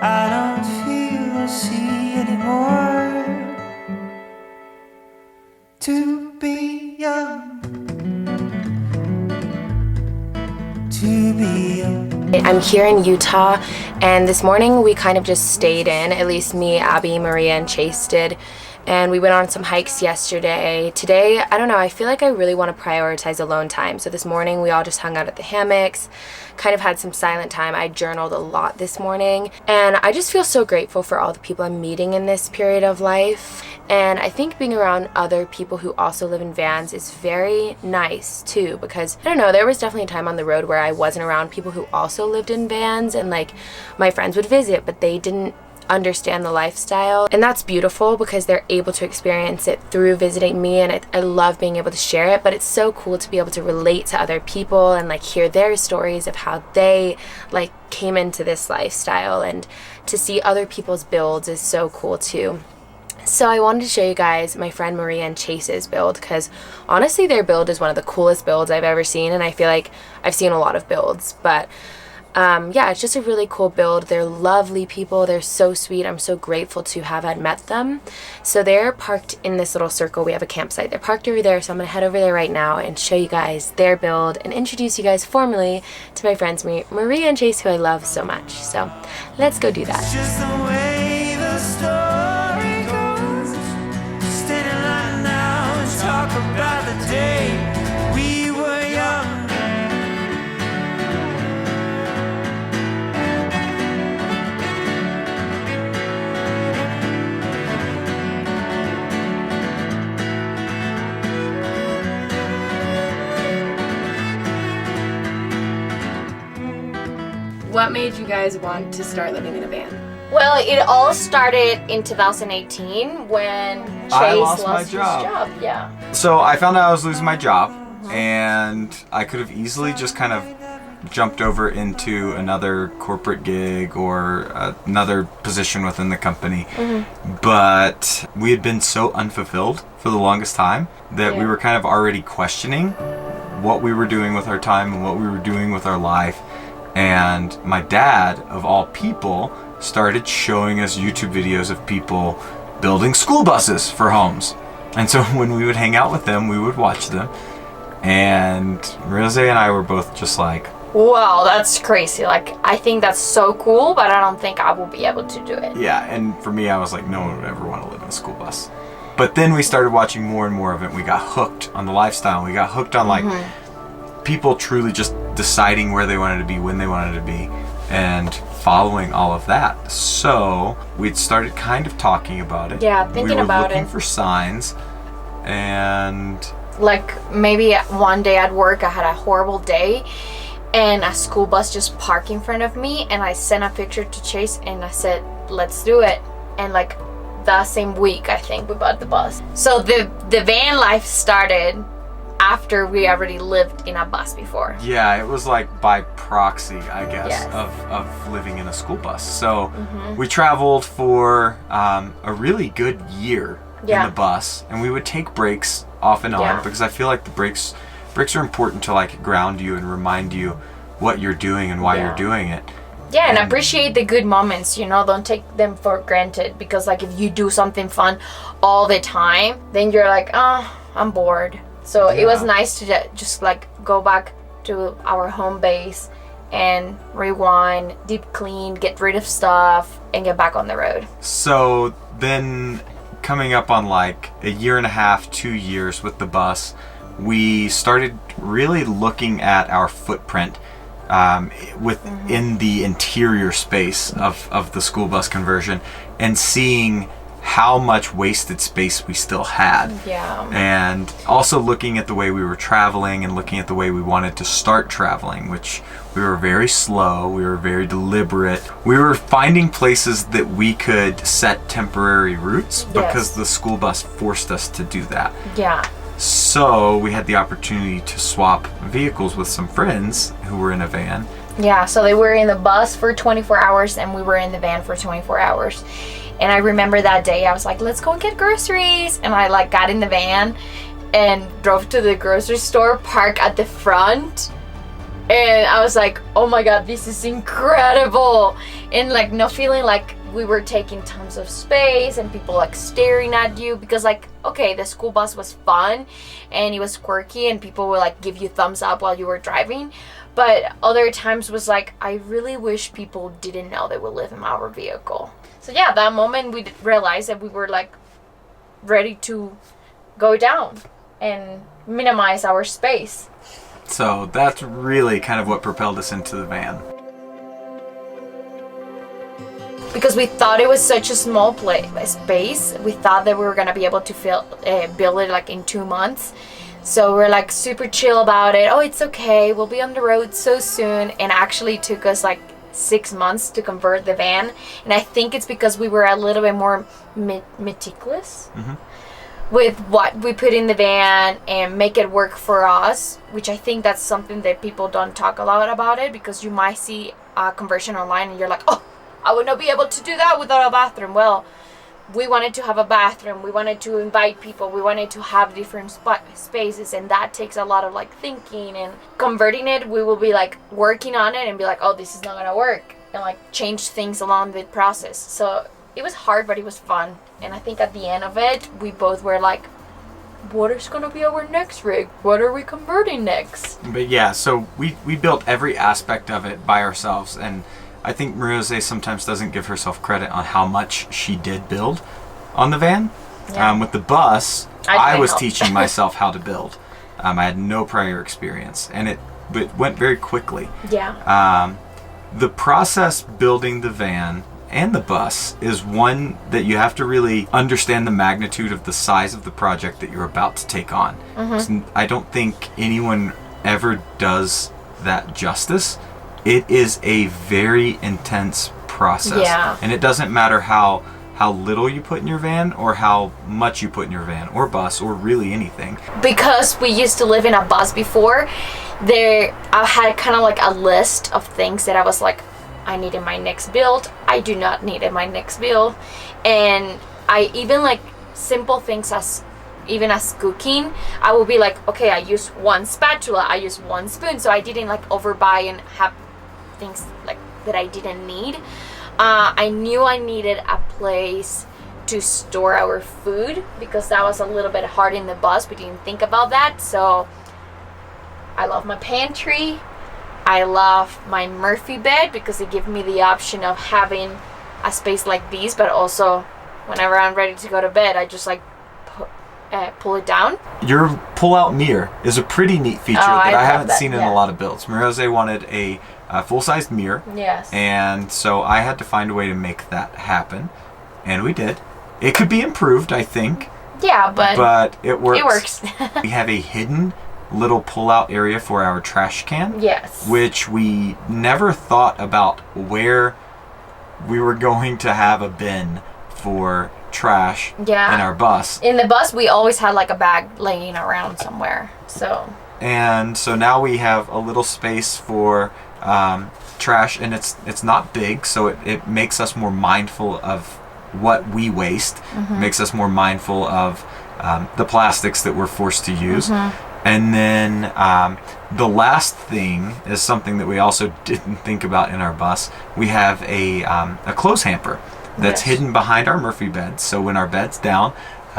I don't feel or see anymore. To be young, to be young. I'm here in Utah, and this morning we kind of just stayed in, at least me, Abby, Maria, and Chase did. And we went on some hikes yesterday. Today, I don't know, I feel like I really want to prioritize alone time. So this morning we all just hung out at the hammocks, kind of had some silent time. I journaled a lot this morning, and I just feel so grateful for all the people I'm meeting in this period of life. And I think being around other people who also live in vans is very nice too, because I don't know, there was definitely a time on the road where I wasn't around people who also lived in vans, and like my friends would visit, but they didn't understand the lifestyle, and that's beautiful because they're able to experience it through visiting me, and I love being able to share it. But it's so cool to be able to relate to other people and like hear their stories of how they like came into this lifestyle, and to see other people's builds is so cool too. So I wanted to show you guys my friend Maria and Chase's build, because honestly their build is one of the coolest builds I've ever seen, and I feel like I've seen a lot of builds, but yeah, it's just a really cool build. They're lovely people. They're so sweet. I'm so grateful to have had met them. So they're parked in this little circle. We have a campsite. They're parked over there, so I'm going to head over there right now and show you guys their build and introduce you guys formally to my friends Maria and Chase, who I love so much. So let's go do that. It's just the way the story goes. Standing right now and talk about the day we were young. What made you guys want to start living in a van? Well, it all started in 2018 when Chase lost my his job. job. Yeah. So I found out I was losing my job, and I could have easily just kind of jumped over into another corporate gig or another position within the company. But we had been so unfulfilled for the longest time that we were kind of already questioning what we were doing with our time and what we were doing with our life. And my dad, of all people, started showing us YouTube videos of people building school buses for homes. And so when we would hang out with them, we would watch them. And Rose and I were both just like, Wow, that's crazy. Like, I think that's so cool, but I don't think I will be able to do it. yeah. And for me, I was like, no one would ever want to live in a school bus. But then we started watching more and more of it. And we got hooked on the lifestyle. We got hooked on like people truly just deciding where they wanted to be, when they wanted to be, and following all of that. So we'd started kind of talking about it. Yeah, thinking about We were looking it. for signs, and Like, maybe one day at work I had a horrible day and a school bus just parked in front of me, and I sent a picture to Chase and I said, let's do it. And like that same week, I think we bought the bus. So the van life started after we already lived in a bus before. yeah, it was like by proxy, I guess, Yes. of living in a school bus. So we traveled for a really good year in the bus, and we would take breaks off and on because I feel like the breaks are important to like ground you and remind you what you're doing and why you're doing it. Yeah, and appreciate the good moments, you know, don't take them for granted, because like if you do something fun all the time, then you're like, oh, I'm bored. So it was nice to just like go back to our home base and rewind, deep clean, get rid of stuff, and get back on the road. So then coming up on like a year and a half, 2 years with the bus, we started really looking at our footprint within the interior space of the school bus conversion, and seeing how much wasted space we still had. Yeah. And also looking at the way we were traveling and looking at the way we wanted to start traveling, which we were very slow, we were very deliberate. We were finding places that we could set temporary routes because the school bus forced us to do that. Yeah. So we had the opportunity to swap vehicles with some friends who were in a van. Yeah, so they were in the bus for 24 hours and we were in the van for 24 hours. And I remember that day I was like, let's go get groceries. And I like got in the van and drove to the grocery store, parked at the front. And I was like, oh my God, this is incredible. And like no feeling like we were taking tons of space and people like staring at you, because like, okay, the school bus was fun and it was quirky and people would like give you thumbs up while you were driving. But other times was like, I really wish people didn't know they would live in our vehicle. So yeah, that moment we realized that we were like ready to go down and minimize our space. So that's really kind of what propelled us into the van. Because we thought it was such a small space, we thought that we were gonna be able to build it like in 2 months. So we're like super chill about it. Oh, it's okay. We'll be on the road so soon. And actually it took us like 6 months to convert the van. And I think it's because we were a little bit more meticulous with what we put in the van and make it work for us, which I think that's something that people don't talk a lot about it, because you might see a conversion online and you're like, oh, I would not be able to do that without a bathroom. Well, we wanted to have a bathroom, we wanted to invite people, we wanted to have different spaces, and that takes a lot of like thinking and converting it. We will be like working on it and be like, oh, this is not gonna work, and like change things along the process. So it was hard, but it was fun. And I think at the end of it, we both were like, what is gonna be our next rig? What are we converting next? But yeah, so we built every aspect of it by ourselves, and I think Marie-Jose sometimes doesn't give herself credit on how much she did build on the van. Yeah. With the bus, I I was help. teaching myself how to build. I had no prior experience, and it went very quickly. Yeah. The process building the van and the bus is one that you have to really understand the magnitude of the size of the project that you're about to take on. I don't think anyone ever does that justice. It is a very intense process. Yeah. And it doesn't matter how little you put in your van or how much you put in your van or bus or really anything. Because we used to live in a bus before, I had kind of like a list of things that I was like, I need in my next build, I do not need in my next build. And I even like simple things as cooking, I will be like, okay, I use one spatula, I use one spoon, so I didn't like overbuy and have things like that I didn't need. I knew I needed a place to store our food, because that was a little bit hard in the bus. We didn't think about that. So I love my pantry. I love my Murphy bed, because it gives me the option of having a space like this, but also whenever I'm ready to go to bed, I just like pull it down. Your pull-out mirror is a pretty neat feature that I haven't seen in yeah. a lot of builds. Marie-Jose wanted a full-sized mirror. Yes. And so I had to find a way to make that happen, and we did. It could be improved, I think. Yeah, but it works. It works. We have a hidden little pull-out area for our trash can. Yes. Which we never thought about where we were going to have a bin for trash in our bus. In the bus, we always had like a bag laying around somewhere. And so now we have a little space for trash, and it's not big, so it makes us more mindful of what we waste. Makes us more mindful of the plastics that we're forced to use. And then the last thing is something that we also didn't think about in our bus. We have a clothes hamper that's hidden behind our Murphy bed. So when our bed's down,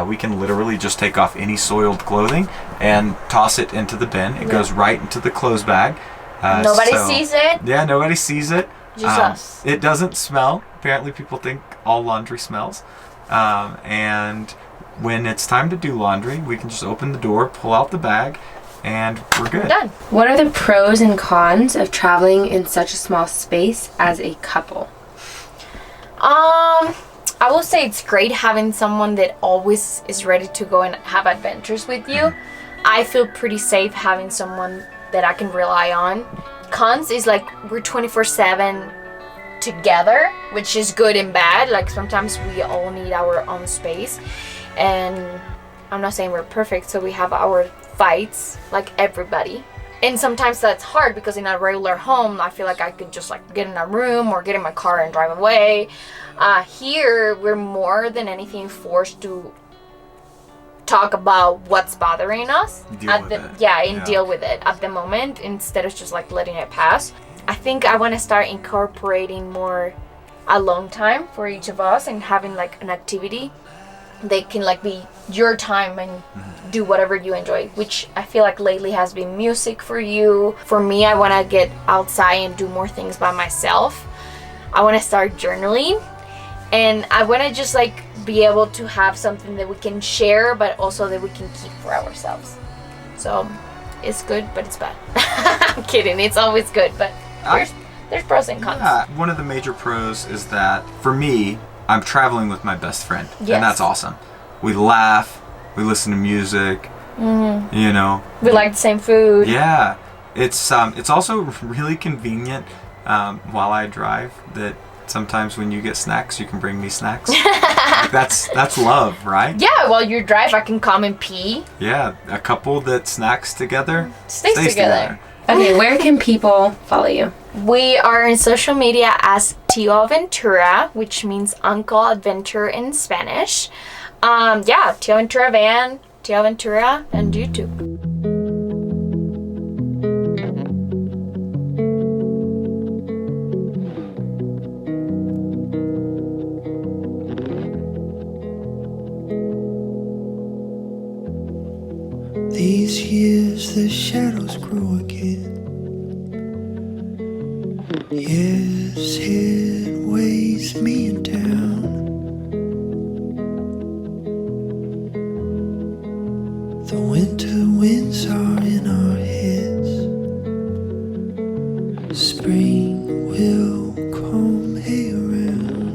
we can literally just take off any soiled clothing and toss it into the bin. It goes right into the clothes bag. Nobody sees it. Yeah, nobody sees it. Just us. It doesn't smell. Apparently people think all laundry smells. And when it's time to do laundry, we can just open the door, pull out the bag, and we're good. Done. What are the pros and cons of traveling in such a small space as a couple? I will say it's great having someone that always is ready to go and have adventures with you. I feel pretty safe having someone that I can rely on. Cons is like we're 24/7 together, which is good and bad. Like sometimes we all need our own space, and I'm not saying we're perfect, so we have our fights like everybody. And sometimes that's hard because in a regular home, I feel like I could just like get in a room or get in my car and drive away. Here, we're more than anything forced to talk about what's bothering us. Deal with it at the moment instead of just like letting it pass. I think I want to start incorporating more alone time for each of us and having like an activity that can like be your time and do whatever you enjoy, which I feel like lately has been music for you. For me, I want to get outside and do more things by myself. I want to start journaling, and I want to just like be able to have something that we can share, but also that we can keep for ourselves. So it's good, but it's bad. I'm kidding. It's always good, but there's pros and cons. Yeah, one of the major pros is that for me, I'm traveling with my best friend, Yes. and that's awesome. We laugh, we listen to music, you know. We like the same food. Yeah, it's also really convenient while I drive that sometimes when you get snacks, you can bring me snacks. Like that's love, right? Yeah, while you drive, I can come and pee. Yeah, a couple that snacks together Stays together. Okay, where can people follow you? We are in social media as Tio Aventura, which means Uncle Adventure in Spanish. Tio Aventura Van, Tio Aventura, and YouTube. These years the shadows grow again. Yes, it weighs me down. The winter winds are in our heads. Spring will come around.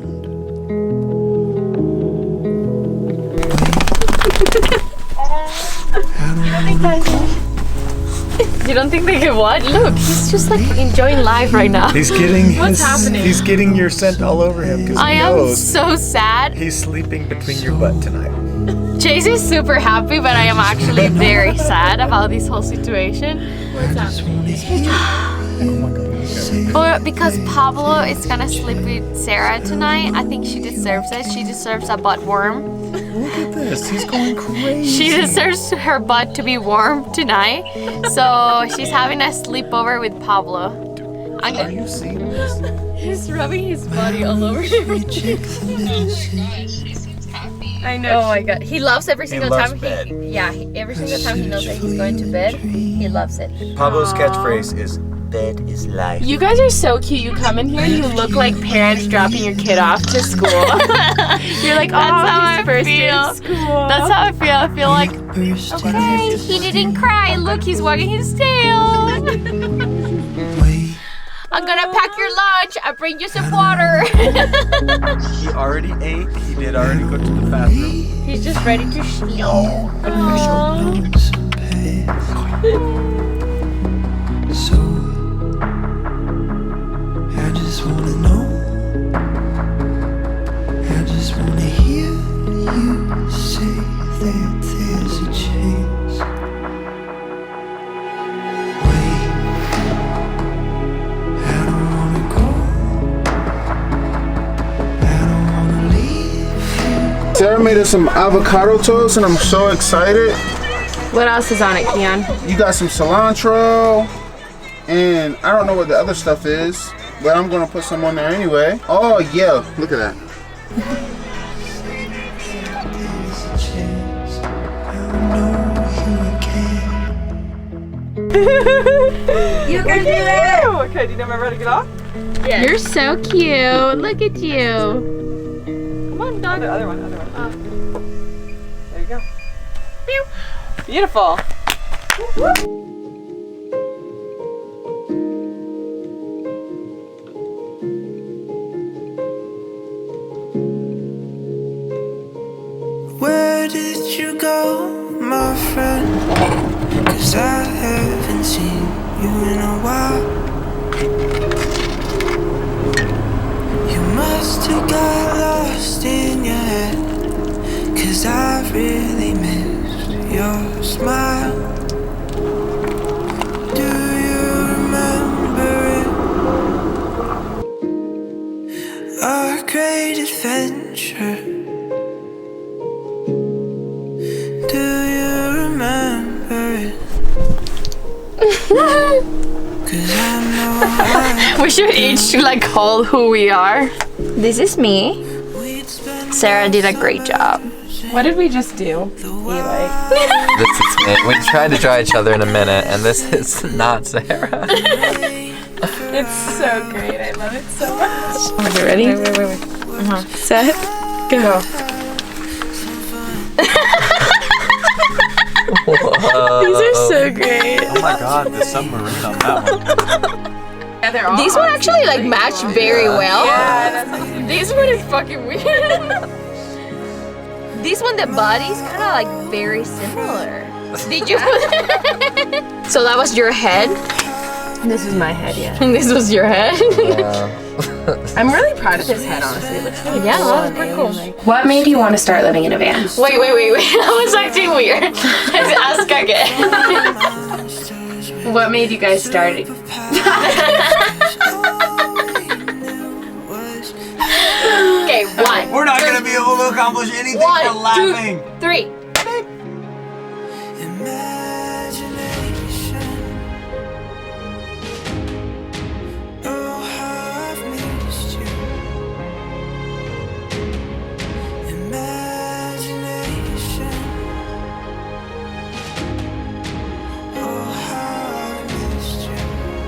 You don't think they can what? Look, he's just like enjoying life right now. He's getting What's happening? He's getting your scent all over him because I he am knows so sad. he's sleeping between your butt tonight. Chase is super happy, but I am actually very sad about this whole situation. What's happening? Or because Pablo is gonna sleep with Sarah tonight, I think she deserves it. She deserves a butt worm. Look at this. He's going crazy. She deserves her butt to be warm tonight. So she's having a sleepover with Pablo. Are you seeing this? He's rubbing his body all over everything. I know. Oh my god. He loves every single loves time bed. every single time he knows that he's going to bed, he loves it. Pablo's catchphrase is "Bed is life." You guys are so cute. You come in here and you look like parents dropping your kid off to school. You're like, oh, That's how he's I first day feel. of school. That's how I feel. I feel like, okay, he didn't cry. Look, he's wagging his tail. I'm gonna pack your lunch. I bring you some water. He already ate. He did already go to the bathroom. He's just ready to sleep. So I just wanna know. I just wanna hear you say that there's a chance. Wait, I don't wanna go. I don't wanna leave you. Sarah made us some avocado toast and I'm so excited. What else is on it, Keon? You got some cilantro and I don't know what the other stuff is, but I'm gonna put some on there anyway. Oh yeah, look at that. There's a chance. I'll know you again. You can do it! Okay, do you know my ready to get off? Yeah. You're so cute. Look at you. Come on, dog. Other one. There you go. Pew. Beautiful. Where did you go, my friend? 'Cause I haven't seen you in a while. You must have got lost in your head, 'cause I really missed your smile. Do you remember it? Our great adventure. Do you remember it? 'Cause I know We should each like hold who we are. This is me. we'd spend Sarah did a great job. What did we just do? Eli. This is me. We tried to draw each other in a minute, and this is not Sarah. It's so great. I love it so much. Are you ready? Wait. Set. Go. Whoa. These are so great. Oh my god, the submarine on that one. Yeah, they're all These one actually like matched very well. Yeah, that's This one is fucking weird. This one, the body's kind of like very similar. Did you? So that was your head. This is my head, yeah. And this was your head. I'm really proud of this head, honestly. It looks really Yeah, cool. that was pretty cool. What made you want to start living in a van? Wait. That was acting weird. Let's ask again. What made you guys start it? Okay, one. We're not gonna be able to accomplish anything One, for laughing. 2, 3.